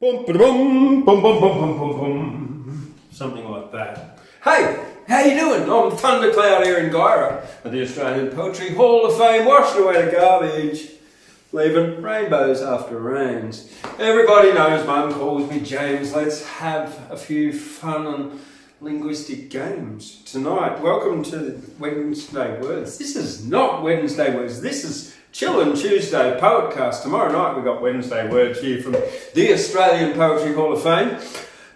Bum, ba-da-bum, bum, bum, bum, bum, bum, bum. Something like that. Hey, how you doing? I'm Thundercloud here in Gyra at the Australian Poetry Hall of Fame, washing away the garbage, leaving rainbows after rains. Everybody knows Mum calls me James. Let's have a few fun and linguistic games tonight. Welcome to Wednesday Words. This is not Wednesday Words. This is Chillin Tuesday Poetcast. Tomorrow night we've got Wednesday Words here from the Australian Poetry Hall of Fame.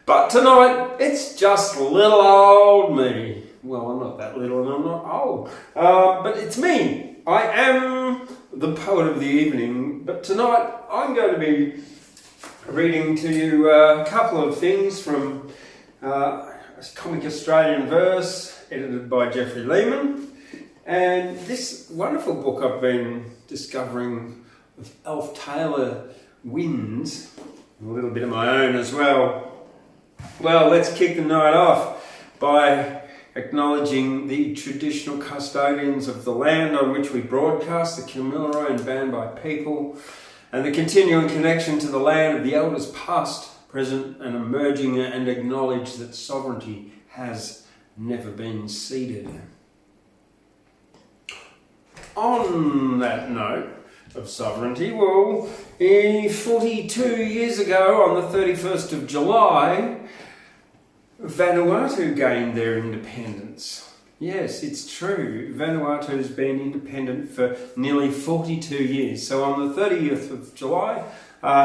But tonight it's just little old me. Well, I'm not that little and I'm not old. But it's me. I am the poet of the evening. But tonight I'm going to be reading to you a couple of things from comic Australian verse edited by Geoffrey Lehman. And this wonderful book I've been discovering with Elf Taylor Wins, a little bit of my own as well. Well, let's kick the night off by acknowledging the traditional custodians of the land on which we broadcast, the Kamilaroi and Banbai people, and the continuing connection to the land of the elders past, present and emerging, and acknowledge that sovereignty has never been ceded. On that note of sovereignty, well, 42 years ago, on the 31st of July, Vanuatu gained their independence. Yes, it's true. Vanuatu's been independent for nearly 42 years. So on the 30th of July,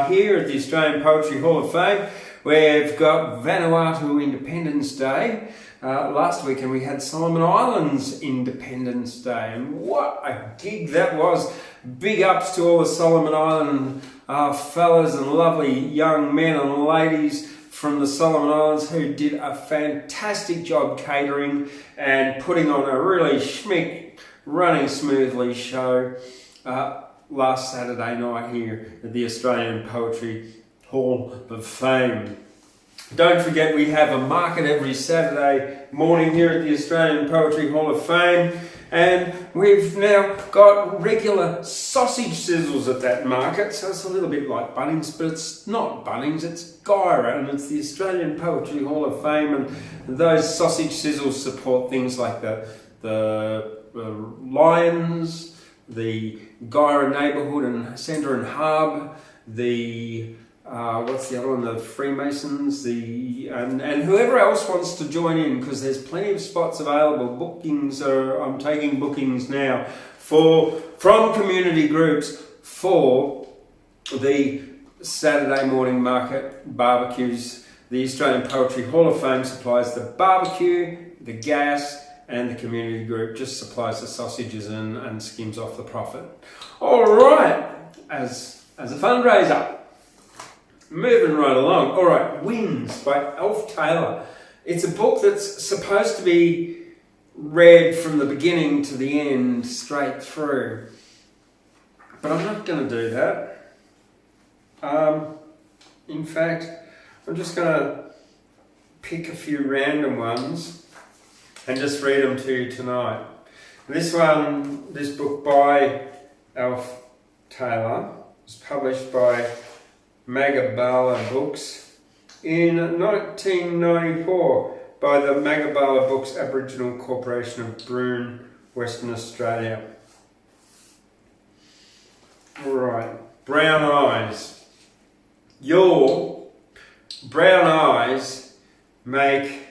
here at the Australian Poetry Hall of Fame, we've got Vanuatu Independence Day. Last weekend we had Solomon Islands Independence Day, and what a gig that was. Big ups to all the Solomon Island fellas and lovely young men and ladies from the Solomon Islands who did a fantastic job catering and putting on a really schmick, running smoothly show last Saturday night here at the Australian Poetry Hall of Fame. Don't forget we have a market every Saturday morning here at the Australian Poetry Hall of Fame, and we've now got regular sausage sizzles at that market, so it's a little bit like Bunnings, but it's not Bunnings, it's Gyra, and it's the Australian Poetry Hall of Fame, and those sausage sizzles support things like the Lions, the Gyra neighbourhood and centre and hub, the what's the other one? The Freemasons, and whoever else wants to join in, because there's plenty of spots available. I'm taking bookings now from community groups for the Saturday morning market barbecues. The Australian Poetry Hall of Fame supplies the barbecue, the gas, and the community group just supplies the sausages and skims off the profit. All right, as a fundraiser. Moving right along. All right, Wins by Elf Taylor. It's a book that's supposed to be read from the beginning to the end, straight through. But I'm not going to do that. In fact, I'm just going to pick a few random ones and just read them to you tonight. This book by Elf Taylor was published by Magabala Books in 1994 by the Magabala Books Aboriginal Corporation of Broome, Western Australia. Alright, brown eyes. Your brown eyes make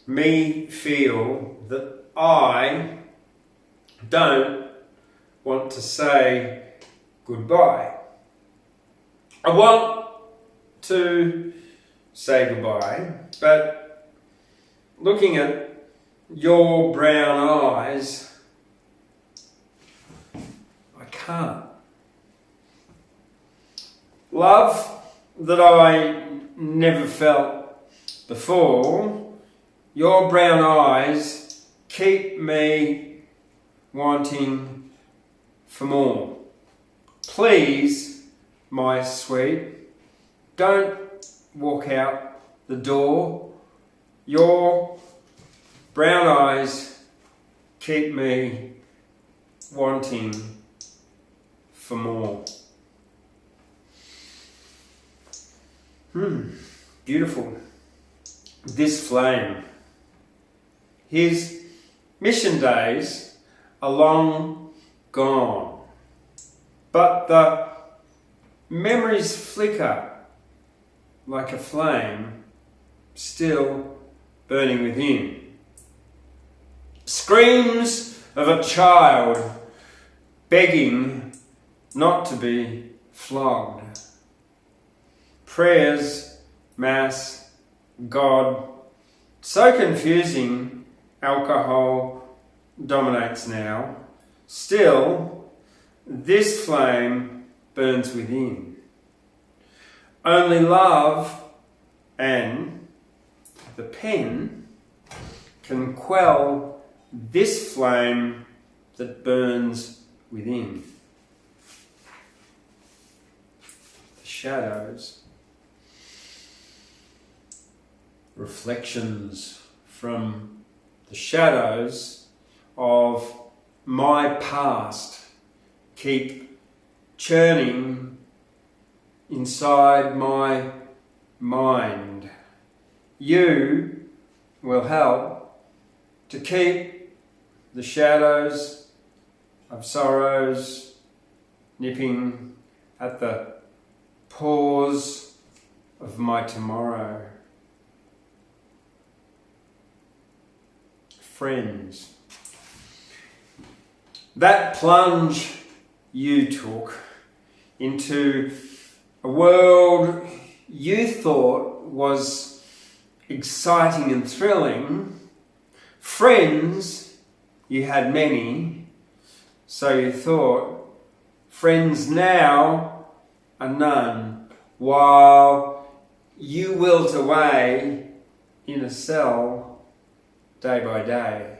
me feel that I don't want to say goodbye. I want to say goodbye, but looking at your brown eyes, I can't. Love that I never felt before, your brown eyes keep me wanting for more. Please, my sweet, don't walk out the door. Your brown eyes keep me wanting for more. Beautiful. This flame. His mission days are long gone, but the memories flicker like a flame still burning within. Screams of a child begging not to be flogged. Prayers, Mass, God, so confusing, alcohol dominates now. Still, this flame burns within. Only love and the pen can quell this flame that burns within. The shadows. Reflections from the shadows of my past keep churning inside my mind. You will help to keep the shadows of sorrows nipping at the pores of my tomorrow. Friends, that plunge you took into a world you thought was exciting and thrilling, friends, you had many, so you thought, friends now are none, while you wilt away in a cell day by day.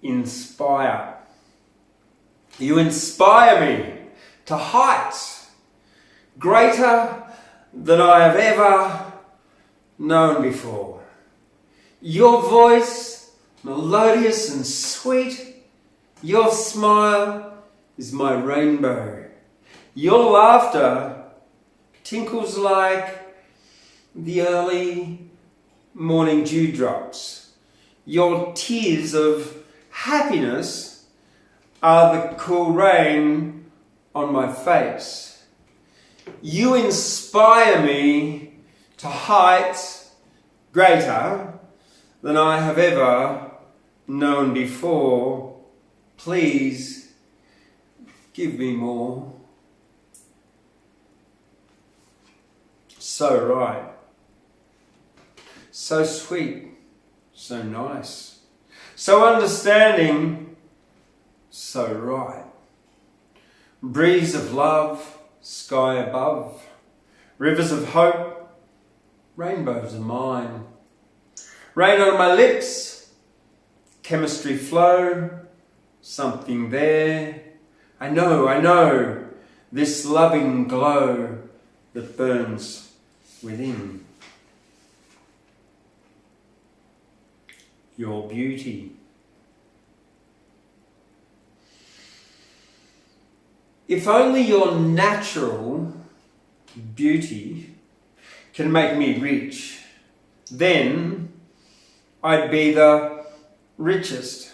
Inspire. You inspire me to heights greater than I have ever known before. Your voice, melodious and sweet, your smile is my rainbow. Your laughter tinkles like the early morning dewdrops. Your tears of happiness are the cool rain on my face. You inspire me to heights greater than I have ever known before. Please give me more. So right, so sweet, so nice, so understanding, so right. Breeze of love, sky above, rivers of hope, rainbows are mine. Rain on my lips, chemistry flow, something there. I know, this loving glow that burns within. Your beauty. If only your natural beauty can make me rich, then I'd be the richest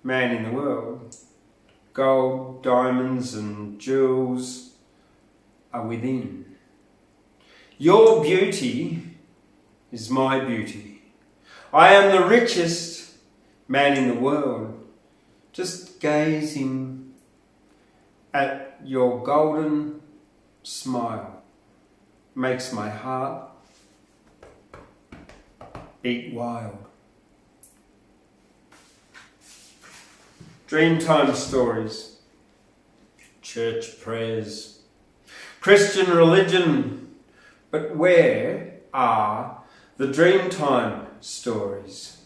man in the world. Gold, diamonds and jewels are within. Your beauty is my beauty. I am the richest man in the world. Just gazing at your golden smile makes my heart beat wild. Dreamtime stories, church prayers, Christian religion. But where are the Dreamtime stories?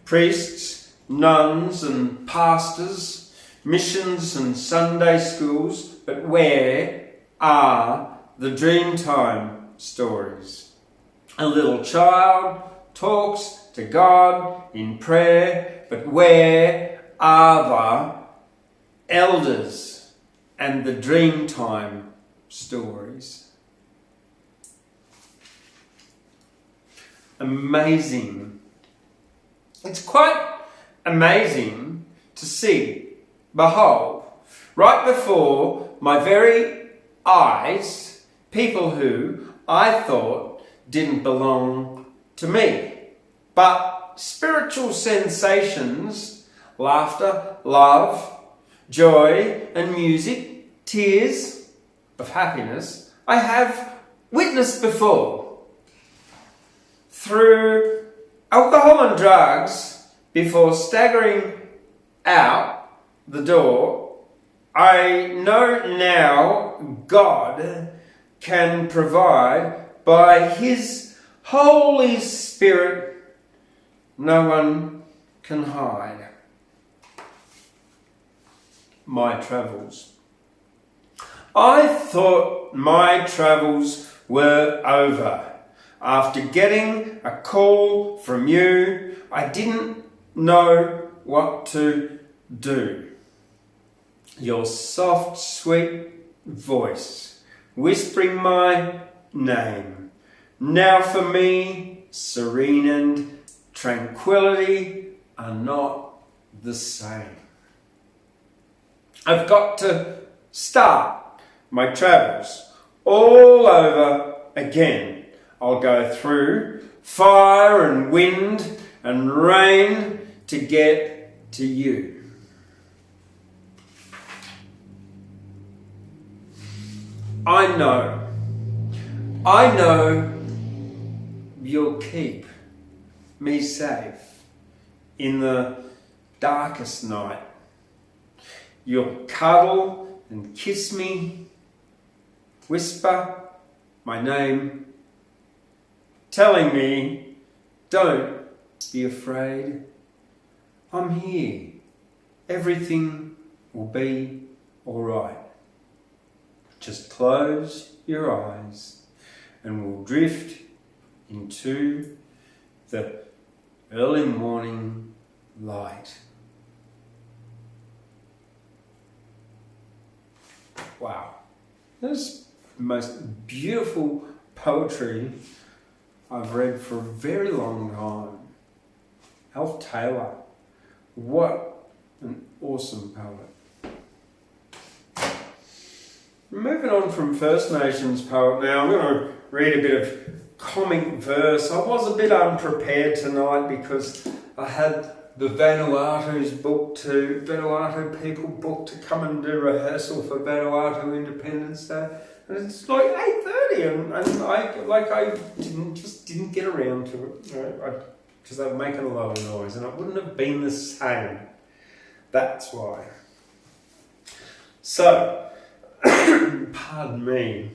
Priests, nuns and pastors, missions and Sunday schools, but where are the Dreamtime stories? A little child talks to God in prayer, but where are elders and the Dreamtime stories. Amazing. It's quite amazing to see. Behold, right before my very eyes, people who I thought didn't belong to me. But spiritual sensations, laughter, love, joy and music, tears of happiness, I have witnessed before. Through alcohol and drugs, before staggering out the door, I know now God can provide by His Holy Spirit. No one can hide. My travels. I thought my travels were over. After getting a call from you, I didn't know what to do. Your soft, sweet voice, whispering my name. Now for me, serene and tranquility are not the same. I've got to start my travels all over again. I'll go through fire and wind and rain to get to you. I know you'll keep me safe in the darkest night. You'll cuddle and kiss me, whisper my name, telling me, don't be afraid. I'm here. Everything will be all right. Just close your eyes and we'll drift into the early morning light. Wow. That's the most beautiful poetry I've read for a very long time. Alf Taylor. What an awesome poet. Moving on from First Nations poet now, I'm going to read a bit of comic verse. I was a bit unprepared tonight because I had the Vanuatu people booked to come and do rehearsal for Vanuatu Independence Day. And it's like 8:30 and I didn't get around to it, because they were making a lot of noise and it wouldn't have been the same. That's why. So, pardon me.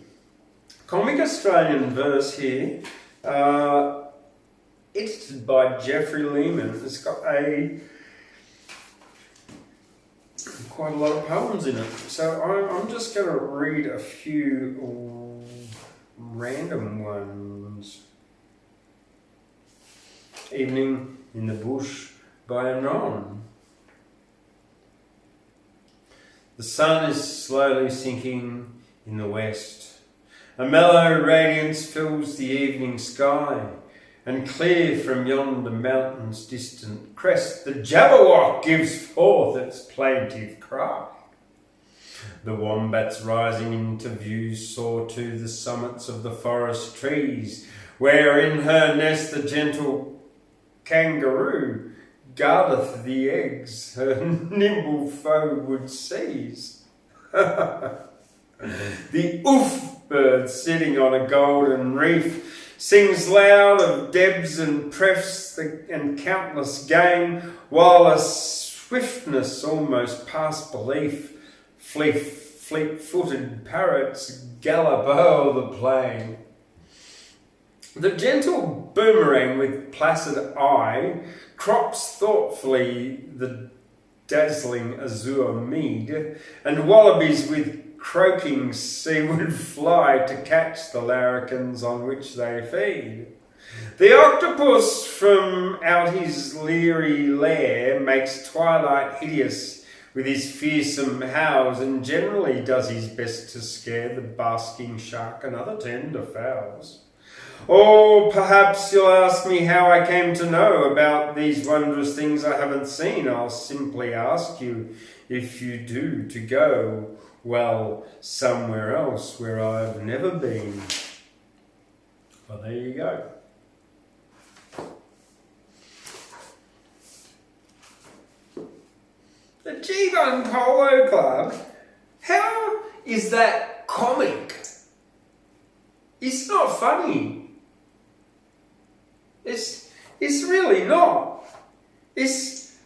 Comic Australian verse here, edited by Geoffrey Lehman. It's got quite a lot of poems in it. So I'm just going to read a few random ones. Evening in the Bush by Anon. The sun is slowly sinking in the west. A mellow radiance fills the evening sky, and clear from yonder mountain's distant crest, the Jabberwock gives forth its plaintive cry. The wombats rising into view soar to the summits of the forest trees, where in her nest the gentle kangaroo guardeth the eggs her nimble foe would seize. The oof bird sitting on a golden reef sings loud of debs and prefs and countless game, while a swiftness almost past belief fleet-footed parrots gallop o'er the plain. The gentle boomerang with placid eye crops thoughtfully the dazzling azure mead, and wallabies with croaking seaward fly to catch the larrikins on which they feed. The octopus from out his leery lair makes twilight hideous with his fearsome howls, and generally does his best to scare the basking shark and other tender fowls. Or perhaps you'll ask me how I came to know about these wondrous things I haven't seen. I'll simply ask you if you do to go, well, somewhere else where I've never been. Well, there you go. The Geoffrey Polo Club? How is that comic? It's not funny. It's really not. It's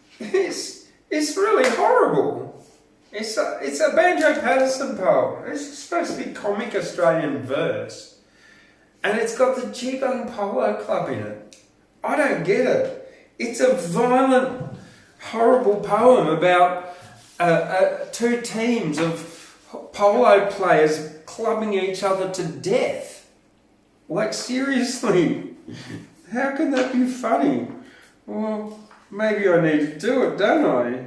really horrible. It's a Banjo Patterson poem. It's supposed to be comic Australian verse, and it's got the Geoffrey Polo Club in it. I don't get it. It's a violent, horrible poem about two teams of polo players clubbing each other to death. Like, seriously. How can that be funny? Well, maybe I need to do it, don't I?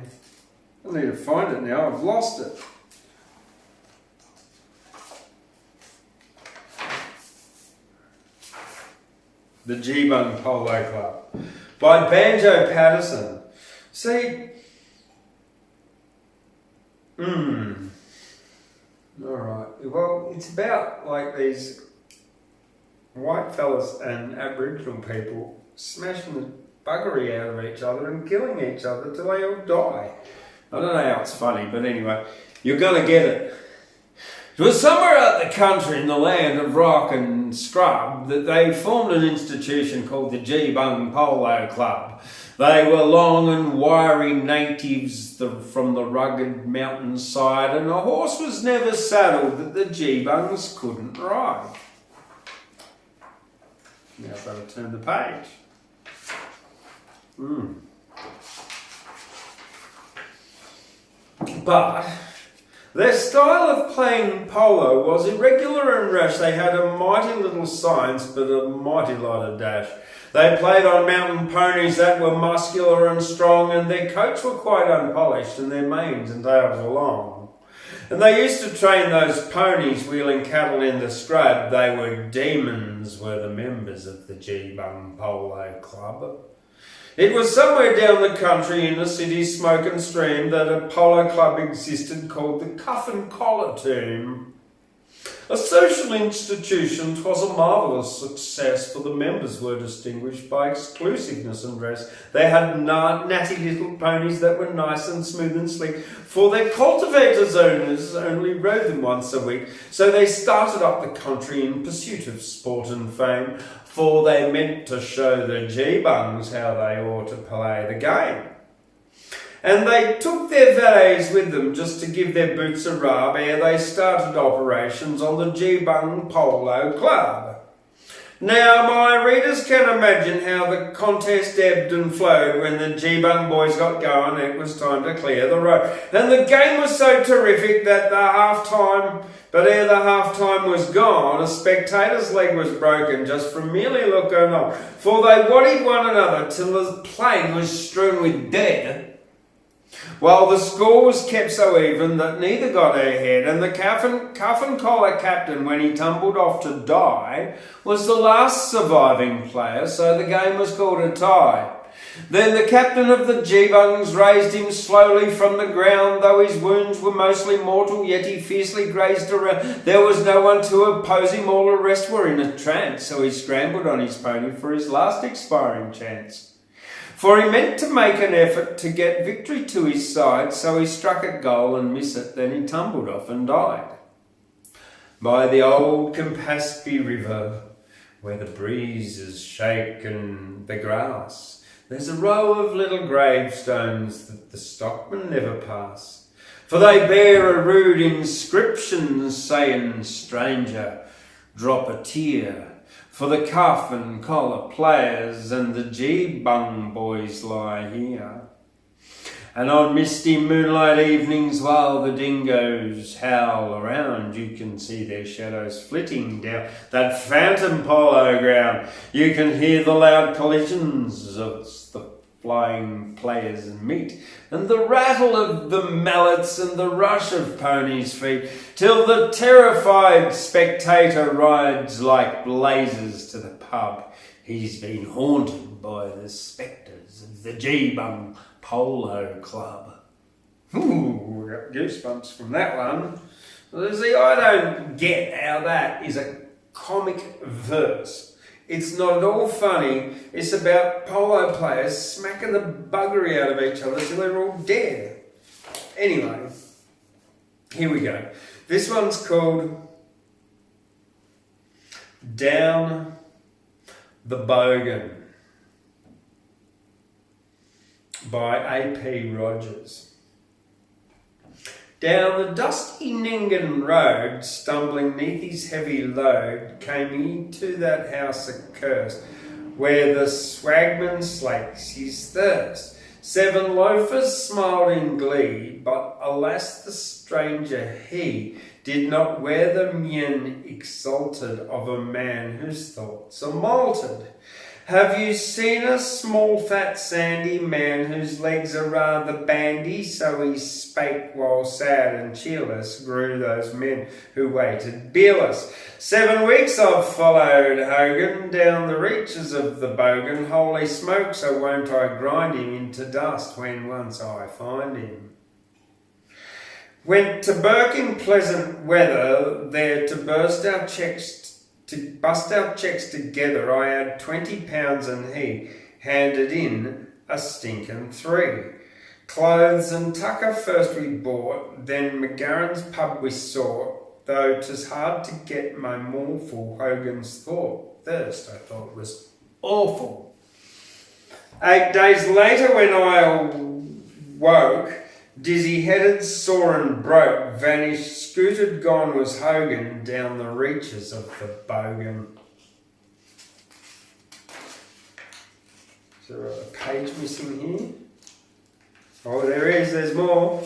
I need to find it now. I've lost it. The Geoffrey Polo Club by Banjo Patterson. See, alright. Well, it's about like these white fellas and Aboriginal people smashing the buggery out of each other and killing each other till they all die. I don't know how it's funny, but anyway, you're going to get it. It was somewhere out the country in the land of rock and scrub that they formed an institution called the Geoffrey Polo Club. They were long and wiry natives from the rugged mountainside, and a horse was never saddled that the Geoffreys couldn't ride. Now I've got to turn the page. But their style of playing polo was irregular and rash. They had a mighty little science, but a mighty lot of dash. They played on mountain ponies that were muscular and strong, and their coats were quite unpolished, and their manes and tails were long. And they used to train those ponies wheeling cattle in the scrub. They were demons, were the members of the Geoffrey Polo Club. It was somewhere down the country in a city smoke and stream that a polo club existed called the Cuff and Collar Team. A social institution, 'twas a marvellous success, for the members were distinguished by exclusiveness and dress. They had natty little ponies that were nice and smooth and sleek, for their cultivators' owners only rode them once a week. So they started up the country in pursuit of sport and fame, for they meant to show the Geoffreys how they ought to play the game. And they took their valets with them just to give their boots a rub ere they started operations on the Geoffrey Polo Club. Now, my readers can imagine how the contest ebbed and flowed when the Geoffrey boys got going. It was time to clear the road. And the game was so terrific that ere the half-time was gone, a spectator's leg was broken just from merely looking on. For they waddied one another till the plain was strewn with dead, while the score was kept so even that neither got ahead, and the cuff and collar captain, when he tumbled off to die, was the last surviving player, so the game was called a tie. Then the captain of the Geoffreys raised him slowly from the ground, though his wounds were mostly mortal, yet he fiercely grazed around. There was no one to oppose him, all the rest were in a trance, so he scrambled on his pony for his last expiring chance. For he meant to make an effort to get victory to his side, so he struck at goal and missed it, then he tumbled off and died. By the old Campaspe River, where the breezes shake and the grass, there's a row of little gravestones that the stockmen never pass. For they bear a rude inscription saying, "Stranger, drop a tear, for the cuff and collar players and the Geoffrey boys lie here." And on misty moonlight evenings, while the dingoes howl around, you can see their shadows flitting down that phantom polo ground. You can hear the loud collisions of the flying players meet, and the rattle of the mallets and the rush of ponies' feet, till the terrified spectator rides like blazes to the pub. He's been haunted by the spectres of the Geebung Polo Club. Ooh, I got goosebumps from that one. Well, see, I don't get how that is a comic verse. It's not at all funny. It's about polo players smacking the buggery out of each other till they're all dead. Anyway, here we go. This one's called Down the Bogan by A.P. Rogers. Down the dusty Ningen road, stumbling neath his heavy load, came he to that house accursed, where the swagman slakes his thirst. 7 loafers smiled in glee, but alas the stranger he did not wear the mien exalted of a man whose thoughts are malted. Have you seen a small fat sandy man whose legs are rather bandy? So he spake while sad and cheerless grew those men who waited beerless. 7 weeks I've followed Hogan down the reaches of the Bogan. Holy smoke, so won't I grind him into dust when once I find him. Went to Burke in pleasant weather, there to bust our checks together. I had £20 and he handed in a stinking 3. Clothes and tucker first we bought, then McGarren's pub we sought, though 'tis hard to get my mournful Hogan's thirst I thought was awful. 8 days later when I woke, dizzy-headed, sore and broke, vanished, scooted, gone was Hogan down the reaches of the Bogan. Is there a page missing here? Oh, there is, there's more.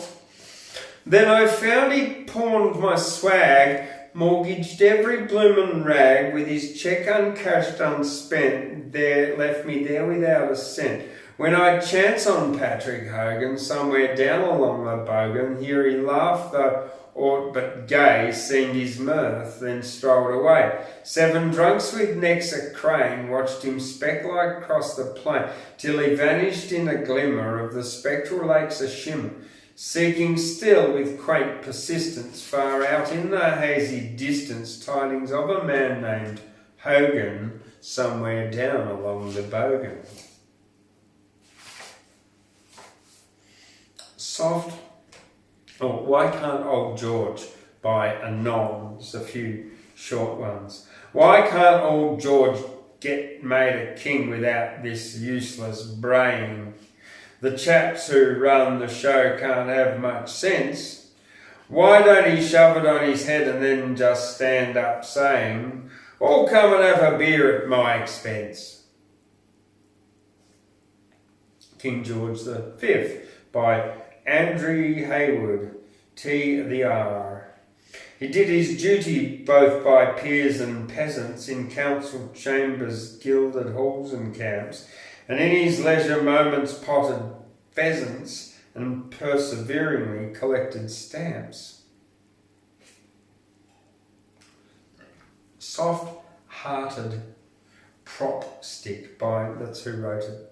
Then I found he'd pawned my swag, mortgaged every bloomin' rag, with his cheque uncashed, unspent, there left me there without a cent. When I chance on Patrick Hogan, somewhere down along the Bogan, here he laughed, though aught but gay seemed his mirth, then strolled away. 7 drunks with necks a crane watched him speck-like cross the plain, till he vanished in a glimmer of the spectral lakes a shimmer, seeking still with quaint persistence, far out in the hazy distance, tidings of a man named Hogan, somewhere down along the Bogan. Soft. Oh, Why Can't Old George by Anon? Just a few short ones. Why can't old George get made a king without this useless braying? The chaps who run the show can't have much sense. Why don't he shove it on his head and then just stand up saying, "All come and have a beer at my expense"? King George V by Andrew Hayward, T.R. He did his duty both by peers and peasants in council chambers, gilded halls and camps, and in his leisure moments potted pheasants and perseveringly collected stamps. Soft-hearted prop stick by, that's who wrote it.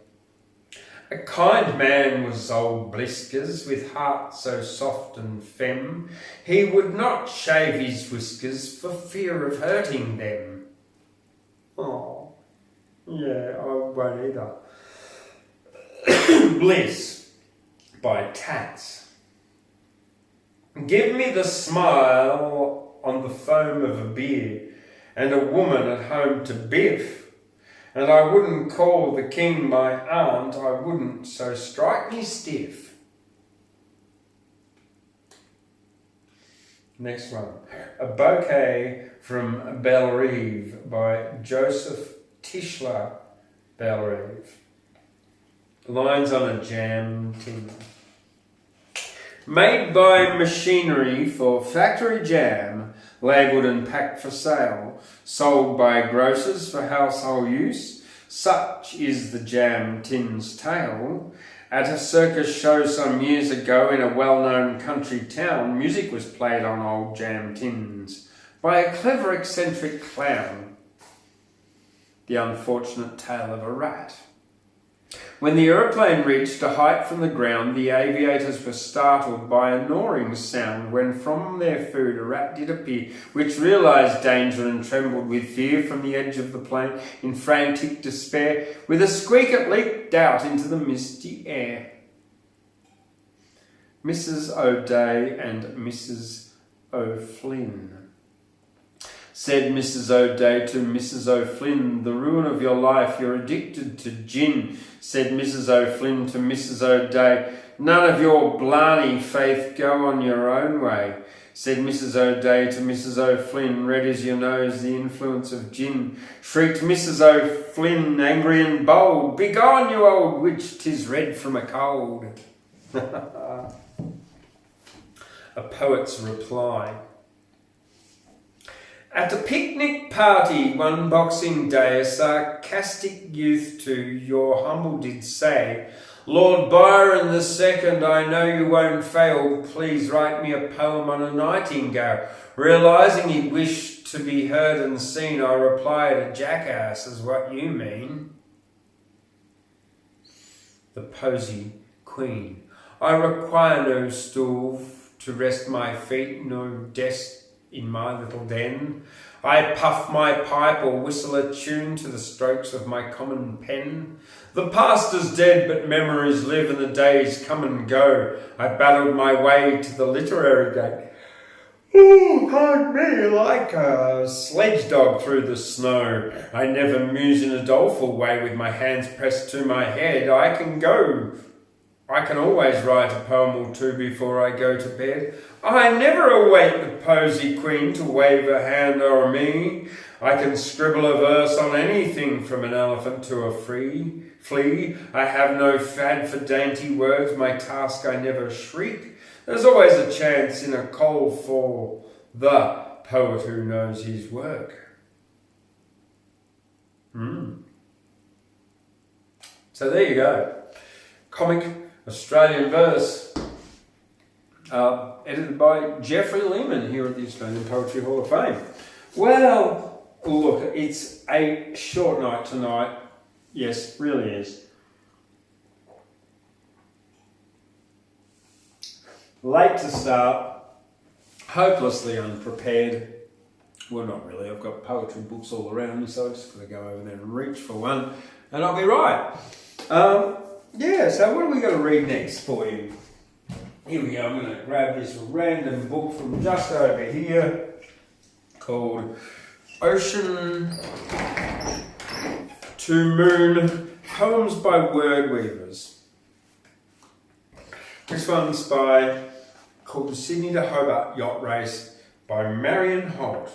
A kind man was old Bliskers, with heart so soft and femme, he would not shave his whiskers for fear of hurting them. Oh, yeah, I won't either. Bliss by Tats. Give me the smile on the foam of a beer, and a woman at home to biff. And I wouldn't call the king my aunt, I wouldn't, so strike me stiff. Next one. A Bouquet from Bellerive by Joseph Tischler Bellerive. Lines on a jam tin. Made by machinery for factory jam, labelled and packed for sale, sold by grocers for household use, Such is the jam tin's tale. At a circus show some years ago in a well-known country town, music was played on old jam tins by a clever eccentric clown. The unfortunate tale of a rat. When the aeroplane reached a height from the ground, the aviators were startled by a gnawing sound when from their food a rat did appear, which realised danger and trembled with fear from the edge of the plane in frantic despair. With a squeak it leaped out into the misty air. Mrs. O'Day and Mrs. O'Flynn. Said Mrs. O'Day to Mrs. O'Flynn, the ruin of your life, you're addicted to gin. Said Mrs. O'Flynn to Mrs. O'Day, none of your blarney faith, go on your own way. Said Mrs. O'Day to Mrs. O'Flynn, red as your nose, the influence of gin. Shrieked Mrs. O'Flynn, angry and bold, begone you old witch, 'tis red from a cold. A poet's reply. At a picnic party one Boxing Day, a sarcastic youth to your humble did say, Lord Byron the second, I know you won't fail, please write me a poem on a nightingale. Realising he wished to be heard and seen, I replied, a jackass is what you mean. The Posy Queen. I require no stool to rest my feet, no desk in my little den. I puff my pipe or whistle a tune to the strokes of my common pen. The past is dead, but memories live, and the days come and go. I battled my way to the literary gate. Oh, pardon me, like a sledge dog through the snow. I never muse in a doleful way with my hands pressed to my head. I can always write a poem or two before I go to bed. I never await the Posy Queen to wave a hand o'er me. I can scribble a verse on anything from an elephant to a flea. I have no fad for dainty words, my task I never shriek. There's always a chance in a call for the poet who knows his work. So there you go. Comic Australian verse, edited by Geoffrey Lehman here at the Australian Poetry Hall of Fame. Well, look, it's a short night tonight. Yes, really is. Late to start, hopelessly unprepared. Well, not really. I've got poetry books all around me, so I've just got to go over there and reach for one, and I'll be right. So what are we going to read next for you? Here we go. I'm going to grab this random book from just over here called Ocean to Moon, Poems by Word Weavers. This one's called the Sydney to Hobart Yacht Race by Marion Holt.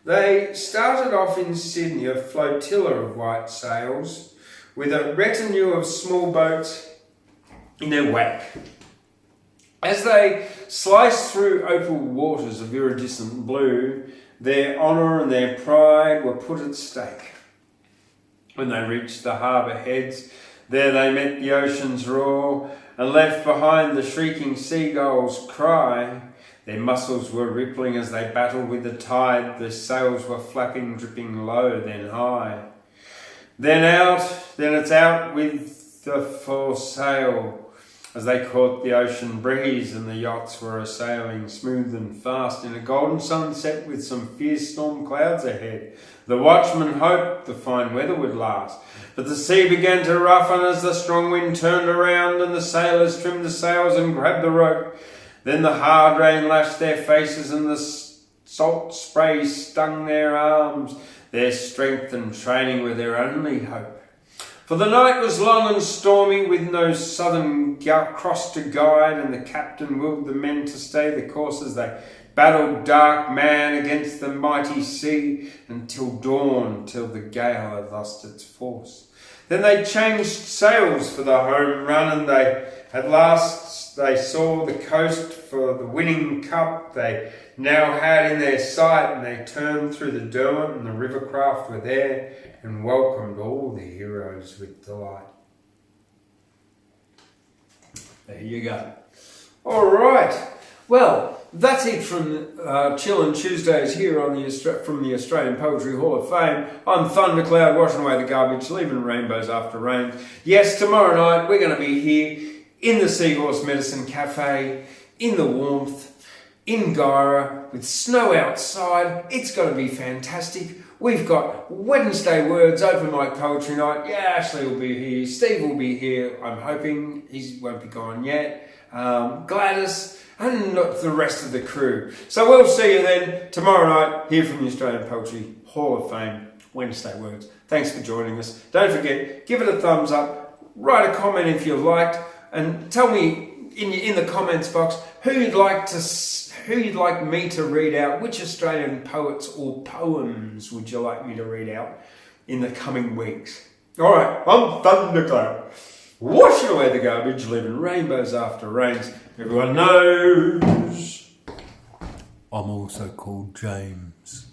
They started off in Sydney, a flotilla of white sails, with a retinue of small boats in their wake. As they sliced through opal waters of iridescent blue, their honour and their pride were put at stake. When they reached the harbour heads, there they met the ocean's roar, and left behind the shrieking seagulls' cry. Their muscles were rippling as they battled with the tide, their sails were flapping, dripping low, then high. Then it's out with the foresail, as they caught the ocean breeze, and the yachts were a-sailing smooth and fast in a golden sunset with some fierce storm clouds ahead. The watchman hoped the fine weather would last, but the sea began to roughen as the strong wind turned around, and the sailors trimmed the sails and grabbed the rope. Then the hard rain lashed their faces, and the salt spray stung their arms. Their strength and training were their only hope. For the night was long and stormy, with no southern cross to guide, and the captain willed the men to stay the course as they battled dark man against the mighty sea until dawn, till the gale had lost its force. Then they changed sails for the home run, and they They saw the coast for the winning cup they now had in their sight, and they turned through the Derwent, and the rivercraft were there and welcomed all the heroes with delight. There you go. All right. Well, that's it from Chillin Tuesdays here on from the Australian Poetry Hall of Fame. I'm Thundercloud, washing away the garbage, leaving rainbows after rain. Yes, tomorrow night we're going to be here in the Seahorse Medicine Cafe, in the warmth, in Gyra, with snow outside. It's going to be fantastic. We've got Wednesday Words, open mic poetry night. Yeah, Ashley will be here. Steve will be here. I'm hoping he won't be gone yet. Gladys and the rest of the crew. So we'll see you then tomorrow night here from the Australian Poetry Hall of Fame, Wednesday Words. Thanks for joining us. Don't forget, give it a thumbs up, write a comment if you liked, and tell me in the comments box who you'd like me to read out. Which Australian poets or poems would you like me to read out in the coming weeks? All right, I'm Thundercloud, washing away the garbage, leaving rainbows after rains. Everyone knows I'm also called James.